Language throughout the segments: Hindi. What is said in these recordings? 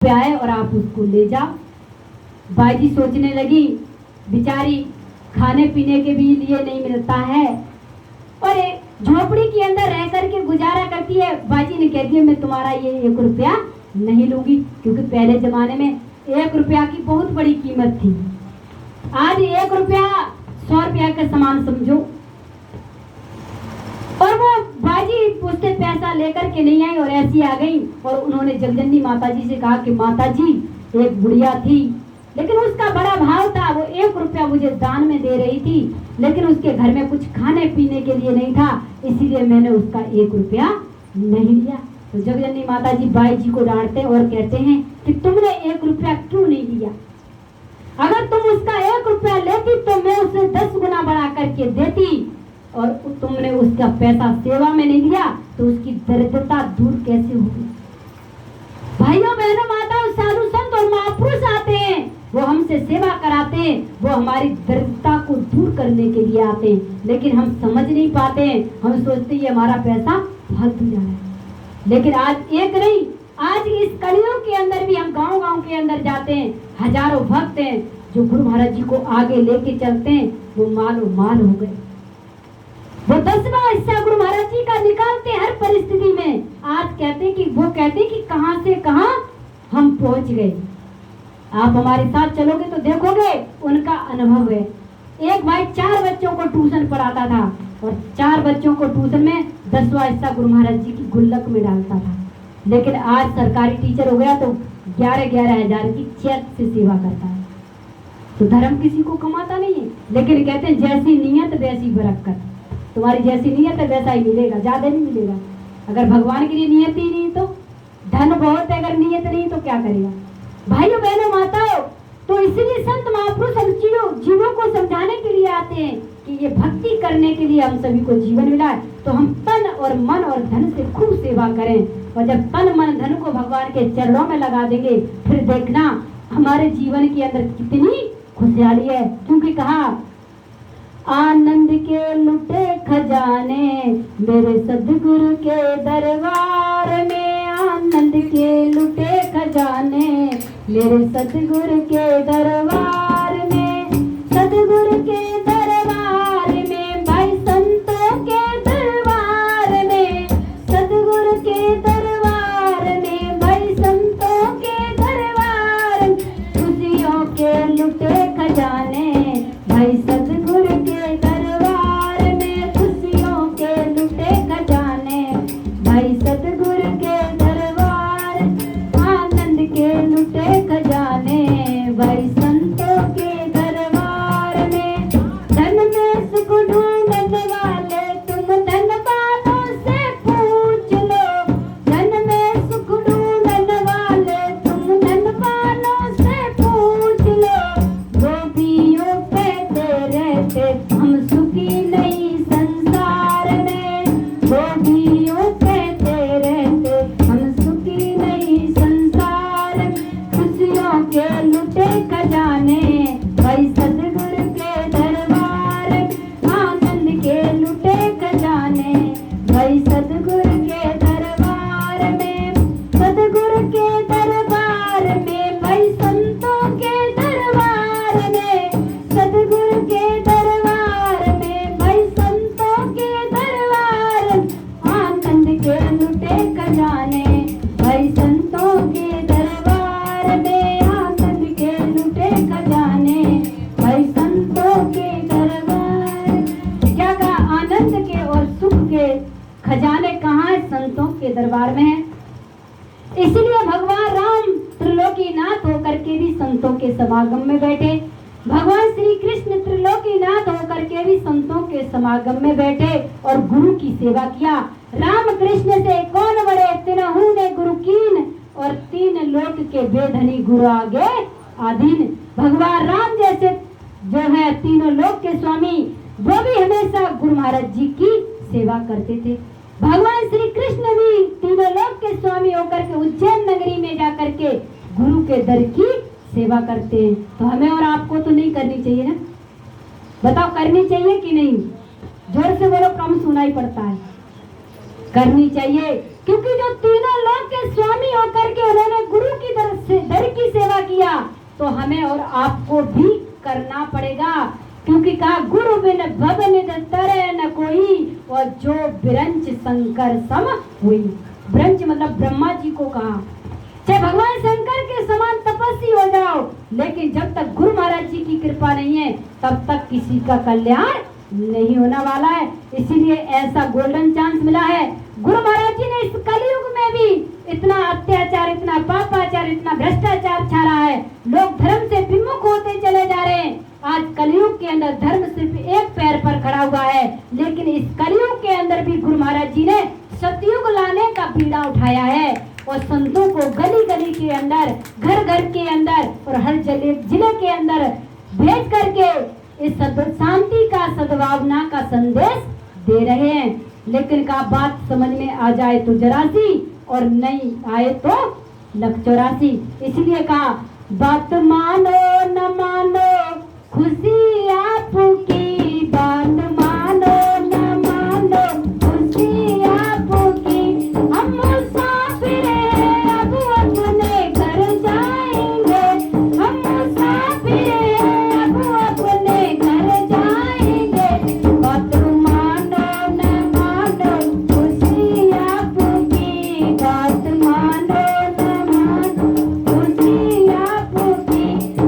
पे आए और आप उसको ले जाओ। बाजी सोचने लगी, बेचारी खाने पीने के भी लिए नहीं मिलता है और एक झोपड़ी के अंदर रह करके गुजारा करती है। बाजी ने कह दिया, मैं तुम्हारा ये 1 रुपया नहीं लूंगी, क्योंकि पहले जमाने में 1 रुपया की बहुत बड़ी कीमत थी। आज 1 रुपया 100 रुपया का समान समझो। और वो बाजी उससे पैसा लेकर के नहीं आई और ऐसी आ गई और उन्होंने जगजननी माता जी से कहा कि माता जी, एक बुढ़िया थी, लेकिन उसका बड़ा भाव था, वो 1 रुपया मुझे दान में दे रही थी, लेकिन उसके घर में कुछ खाने पीने के लिए नहीं था, इसीलिए मैंने उसका 1 रुपया नहीं लिया। तो जगजननी माता जी बाई जी को डांटते और कहते हैं कि तुमने 1 रुपया क्यों नहीं लिया? अगर तुम उसका 1 रुपया लेती तो मैं उसे 10 गुना बढ़ा करके देती, और तुमने उसका पैसा सेवा में नहीं लिया तो उसकी दरिद्रता दूर कैसे होगी? भाइयों बहनों, माताओं, साधु संत और महापुरुष आते हैं, वो हमसे सेवा कराते हैं, वो हमारी दरिद्रता को दूर करने के लिए आते हैं, लेकिन हम समझ नहीं पाते हैं। हम सोचते हैं हमारा पैसा फालतू जा रहा है। लेकिन आज एक नहीं, आज इस कलियों के अंदर भी हम गांव-गांव के अंदर जाते हैं, हजारों भक्त हैं जो गुरु महाराज जी को आगे लेके चलते हैं, वो मालो माल हो गए। वो 10वां हिस्सा गुरु महाराज जी का निकालते हर परिस्थिति में। आज कहते कि कहां से कहां हम पहुंच गए। आप हमारे साथ चलोगे तो देखोगे उनका अनुभव है। एक भाई 4 बच्चों को ट्यूशन पढ़ाता था और 4 बच्चों को ट्यूशन में 10वां हिस्सा गुरु महाराज जी की गुल्लक में डालता था, लेकिन आज सरकारी टीचर हो गया तो 11-11 हजार की चेक से सेवा करता है। तो धर्म किसी को कमाता नहीं है, लेकिन कहते हैं जैसी नीयत वैसी बरकत। तुम्हारी जैसी नीयत है वैसा ही मिलेगा, ज्यादा नहीं मिलेगा। अगर भगवान के लिए नियत ही नहीं तो धन बहुत है, अगर नियत नहीं तो क्या करेगा? भाइयों बहनों माताओं, तो इसलिए संत महापुरुष हम जीवों को समझाने के लिए आते हैं कि ये भक्ति करने के लिए हम सभी को जीवन मिला है, तो हम तन और मन और धन से खूब सेवा करें। और जब तन मन धन को भगवान के चरणों में लगा देंगे, फिर देखना हमारे जीवन के अंदर कितनी खुशहाली है। क्योंकि कहा, आनंद के लुटे खजाने मेरे सदगुरु के दरबार में, आनंद के लुटे खजाने मेरे सदगुरु के दरबार में, सदगुरु के दरबार में, भाई संतों के दरबार में, सदगुरु के दरबार में, भाई संतों के दरबार में, खुशियों के लुटे खजाने भाई सदगुरु के दरबार में, खुशियों के लुटे खजाने भाई सदगुरु के दरबार, आनंद के लुटे खजाने भाई संतों के दरबार में। धन में सुख ढूंढने वाले तुम धनवानों से पूछ लो, धन में सुख ढूंढने वाले तुम धनवानों से पूछ लो, गोपियों रहते हम सुखी नहीं संसार में, गोपियों कहते रहते हम सुखी नहीं संसार में, खुशियों के लुटे खजाने भाई सदगुरु के दरबार, आनंद के लुटे खजाने भाई सदगुरु के दरबार में, सदगुरु के दरबार में, भाई संतों के दरबार में, सदगुरु के दरबार में, भाई संतों के दरबार, आनंद के लुटे खजाने भाई संतों के दरबार में, आनंद के लुटे खजाने भाई संतों के दरबार। क्या कहा? आनंद के और सुख के खजाने कहाँ है? संतों के दरबार में है। इसलिए भगवान राम त्रिलोकीनाथ होकर के भी संतों के समागम में बैठे, भगवान श्री कृष्ण त्रिलोकीनाथ होकर के भी संतों के समागम में बैठे और गुरु की सेवा किया। राम कृष्ण से कौन बड़े, तिनहु ने गुरु कीन, और 3 लोक के बेधनी गुरु आगे आधीन। भगवान राम जैसे जो है 3 लोक के स्वामी, वो भी हमेशा गुरु महाराज जी की सेवा करते थे। भगवान श्री कृष्ण भी 3 लोक के स्वामी होकर के उज्जैन नगरी में जाकर के गुरु के दर की सेवा करते हैं। तो हमें और आपको तो नहीं करनी चाहिए ना? बताओ, करनी चाहिए कि नहीं? जोर से बोलो, कम सुनाई पड़ता है। करनी चाहिए, क्योंकि जो तीनों लोक के स्वामी होकर के उन्होंने गुरु की दर की सेवा किया, तो हमें और आपको भी करना पड़ेगा। क्योंकि कहा गुरु बिन भव निध तरे न कोई, और जो बिरंच शंकर सम हुई। बिरंच मतलब ब्रह्मा जी को कहा, चाहे भगवान शंकर के समान तपस्वी हो जाओ, लेकिन जब तक गुरु महाराज जी की कृपा नहीं है तब तक किसी का कल्याण नहीं होने वाला है। इसीलिए ऐसा गोल्डन चांस मिला है। गुरु महाराज जी ने इस कलयुग में भी इतना अत्याचार, इतना पापाचार, इतना भ्रष्टाचार छा रहा है, लोग धर्म से विमुख होते चले जा रहे हैं। आज कलयुग के अंदर धर्म सिर्फ एक पैर पर खड़ा हुआ है, लेकिन इस कलयुग के अंदर भी गुरु महाराज जी ने सतयुग लाने का बीड़ा उठाया है और संतों को गली गली के अंदर, घर घर के अंदर और हर जिले के अंदर भेज करके इस शांति का, सद्भावना का संदेश दे रहे हैं। लेकिन का बात समझ में आ जाए तो जरासी और नहीं आए तो लख 84। इसलिए कहा बात मानो न मानो खुशी आपकी, बात मानो न मानो खुशी आपकी, हम मुसाफिर हैं अब अपने घर जाएंगे, हम मुसाफिर हैं अब अपने घर जाएंगे। बात मानो न मानो खुशी आपकी, बात मानो न मानो खुशी आपकी,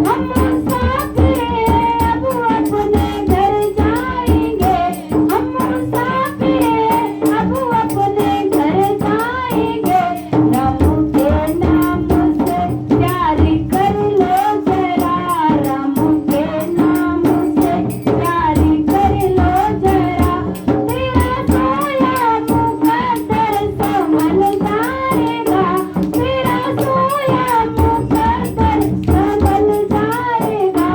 हम मुसाफिर हैं अब अपने घर जाएंगे, हम मुसाफिर हैं अब अपने घर जाएंगे। राम के नाम से प्यार कर लो जरा, राम के नाम से प्यार कर लो जरा, तेरा सोया मुकद्दर संभल जाएगा, तेरा सोया मुकद्दर संभल जाएगा।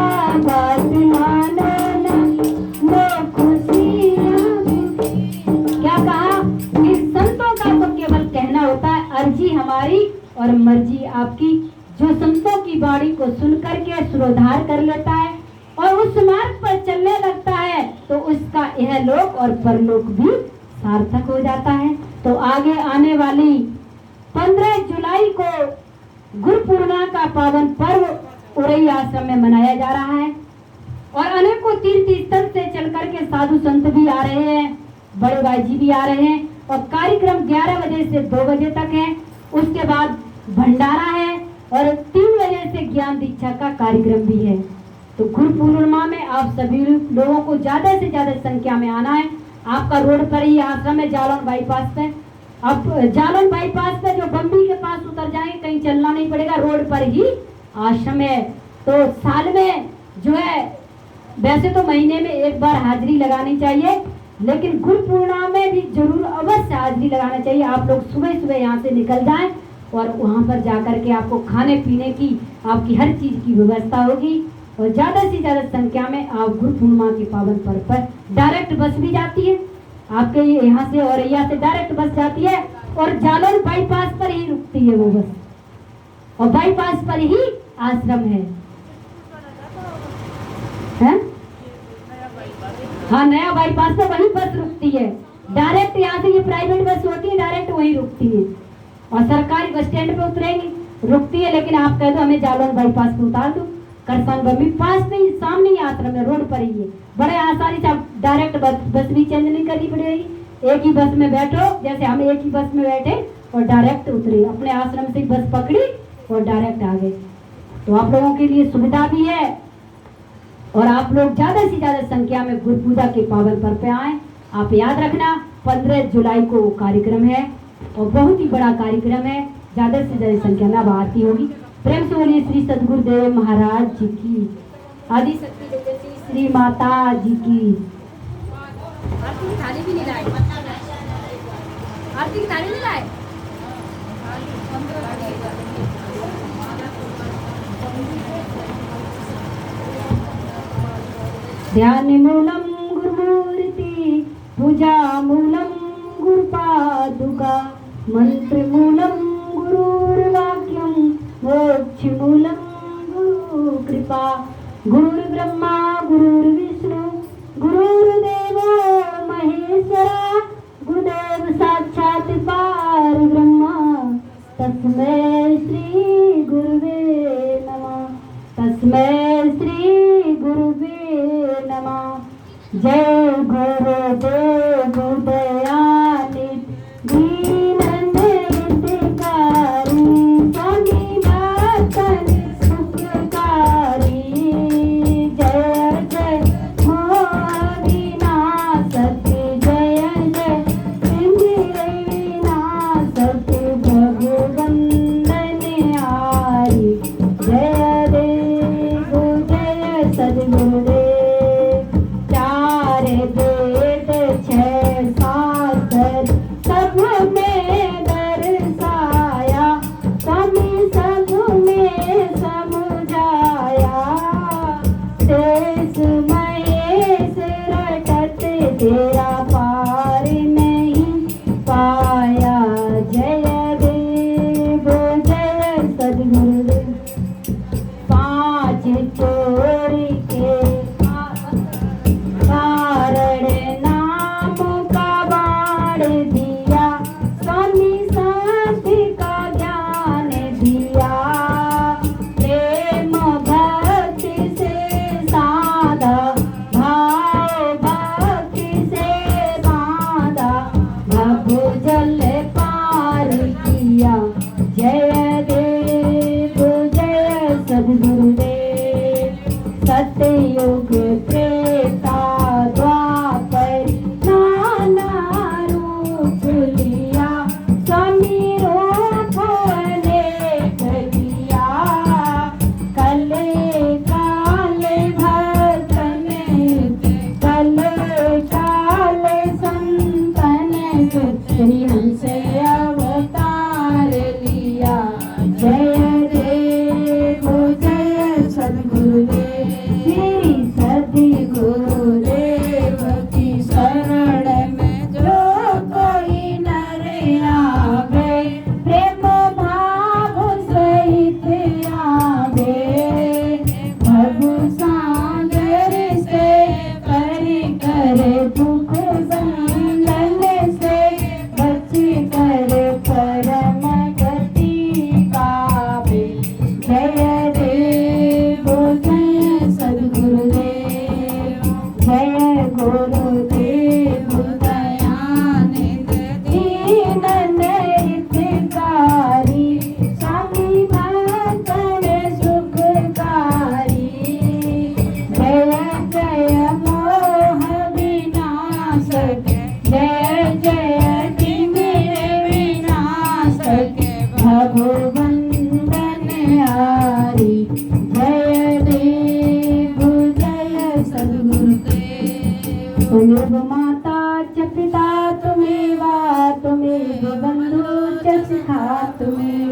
बात मानो ना लो खुशियाँ। क्या कहा कि संतों का तो केवल कहना होता है, अर्जी हमारी और मर्जी आपकी। जो संतों की बाणी को सुन करके सुरोधार कर लेता है और उस मार्ग पर चलने लगता है, तो उसका यह लोक और परलोक भी सार्थक हो जाता है। तो आगे आने वाली 15 जुलाई को गुरु पूर्णिमा का पावन पर्व उरई आश्रम में मनाया जा रहा है और अनेकों तीर्थ स्थल से चल करके साधु संत भी आ रहे हैं, बड़े भाई जी भी आ रहे हैं और कार्यक्रम 11 बजे से 2 बजे तक है। उसके बाद भंडारा है और 3 बजे से ज्ञान दीक्षा का कार्यक्रम भी है। तो गुरु पूर्णिमा में आप सभी लोगों को ज्यादा से ज्यादा संख्या में आना है। आपका रोड पर ही आश्रम है, जालौन बाईपास पे। अब जालौन बाईपास पे जो बम्बी के पास उतर जाएंगे, कहीं चलना नहीं पड़ेगा, रोड पर ही आश्रम है। तो साल में जो है, वैसे तो महीने में एक बार हाजिरी लगानी चाहिए, लेकिन गुरु पूर्णिमा में भी जरूर अवश्य हाजिरी लगाना चाहिए। आप लोग सुबह सुबह यहाँ से निकल जाएं और वहाँ पर जाकर के आपको खाने पीने की, आपकी हर चीज की व्यवस्था होगी और ज्यादा से ज्यादा संख्या में आप गुरु पूर्णिमा के पावन पर्व पर डायरेक्ट बस भी जाती है आपके यहाँ से, और यहाँ से डायरेक्ट बस जाती है और जालौन बाईपास पर ही रुकती है वो बस, और बाईपास पर ही आश्रम है। हाँ, नया बाईपास तो वहीं बस रुकती है डायरेक्ट। यहाँ से ये प्राइवेट बस होती है, डायरेक्ट वहीं रुकती है और सरकारी बस स्टैंड पे उतरेगी, रुकती है। लेकिन आप कह दो हमें जालौन बाईपास पे उतार दो, करसान बम्बी पास में ही, सामने ही आश्रम है, रोड पर ही है, बड़े आसानी से आप डायरेक्ट बस भी चेंज नहीं करनी पड़ेगी। एक ही बस में बैठो, जैसे हम एक ही बस में बैठे और डायरेक्ट उतरे, अपने आश्रम से बस पकड़ी और डायरेक्ट आ गए। तो आप लोगों के लिए सुविधा भी है और आप लोग ज्यादा से ज्यादा संख्या में गुरु पूजा के पावन पर्व पे आए। आप याद रखना 15 जुलाई को वो कार्यक्रम है और बहुत ही बड़ा कार्यक्रम है, ज्यादा से ज्यादा संख्या में अब आरती होगी। प्रेम से बोलिए श्री सदगुरुदेव महाराज जी की, आदि शक्ति जगती श्री माता जी की। आरती की थाली भी नहीं लाए, आरती की थाली नहीं लाए। ध्यान मूलम गुरुमूर्ति, पूजा मूलम गुरुपादुका, मंत्र मूलम गुरुर्वाक्यम, मोक्ष मूलम गुरु कृपा। गुरुर्ब्रह्मा गुरुर्विष्णु गुरुर्देवो महेश्वरा, गुरुदेव साक्षात् परब्रह्म। तस्मै श्री गुरुवे नमः, तस्मै श्री गुरुवे नमः। जय गुरुदेव दयानिधि दीनन हितकारी, स्वामी दातन सुखकारी। जय जय मोह विनाशक, जय जय सिंह विनाशक, भगवंदन हारी। जय देव जय सद्गुरुदेव, चार वेद छह शास्त्र सब में दर्शाया, स्वामी सब में समझाया। शेष महेश रटत तेरा पार नहीं पाया। जय देव जय सद्गुरुदेव, पांच चोर के कारण नाम का बाण दिया, स्वामी शांति का ज्ञान दिया। प्रेम भक्ति से साधा, भाव भक्ति से बांधा, भवजल पार किया। जय देव जय सद्गुरुदेव, सतयुग त्रेता द्वापर नाना रूप लिया, स्वामी रूप अनेक लिया। कले काले भक्तन, कले काले संतन, श्री हंस अवतार लिया। जय देव जय सद्गुरुदेव, श्री सद्गुरुदेव की शरण में जो कोई नर आवे, प्रेम भाव सहित आवे। भव सागर से परि करे दुख बंधन से, बच कर परम गति पावे। जय देव जय सद्गुरुदेव, जय गुरुदेव दयानिध दीनन हितकारी, स्वामी भक्तन सुखकारी। जय जय मोह विनाशक, जय जय तिमिर विनाशक, भगवंदन हारी। जय देव जय सद्गुरुदेव, तुमेव माता च पिता तुमेव, तुमेव बंधु च सखा तुमेव,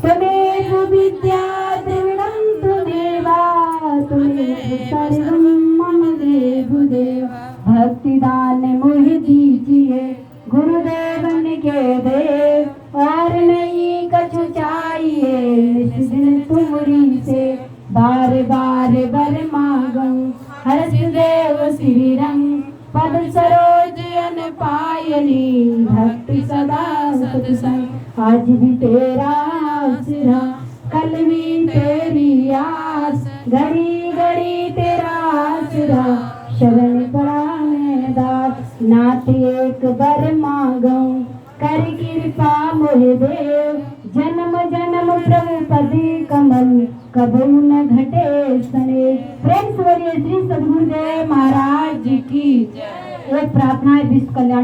तुमेव विद्या द्रविणं तुमेव, तुमेव सर्वं मम देवदेव। भक्तिदान मोहि दीजिए गुरुदेवन के देव, और नहीं कछु चाहिए निस दिन तुमरी से। बार बार बर मांगूं हर्ष देव श्री रंग, पद सरोज अन पायनी, भक्ति सदा सत्संग। आज भी तेरा आसरा, कल भी तेरी आस, घड़ी घड़ी तेरा आसरा, शरण पड़ा मैं दास। नाथ एक बर मांगूं कर कृपा मोहि देव, जन्म जन्म प्रभु पद कमल, कबू न घटे सने। प्रेम स्वर्गीय श्री सद्गुरुदेव महाराज जी की एक प्रार्थना है विश्व कल्याण।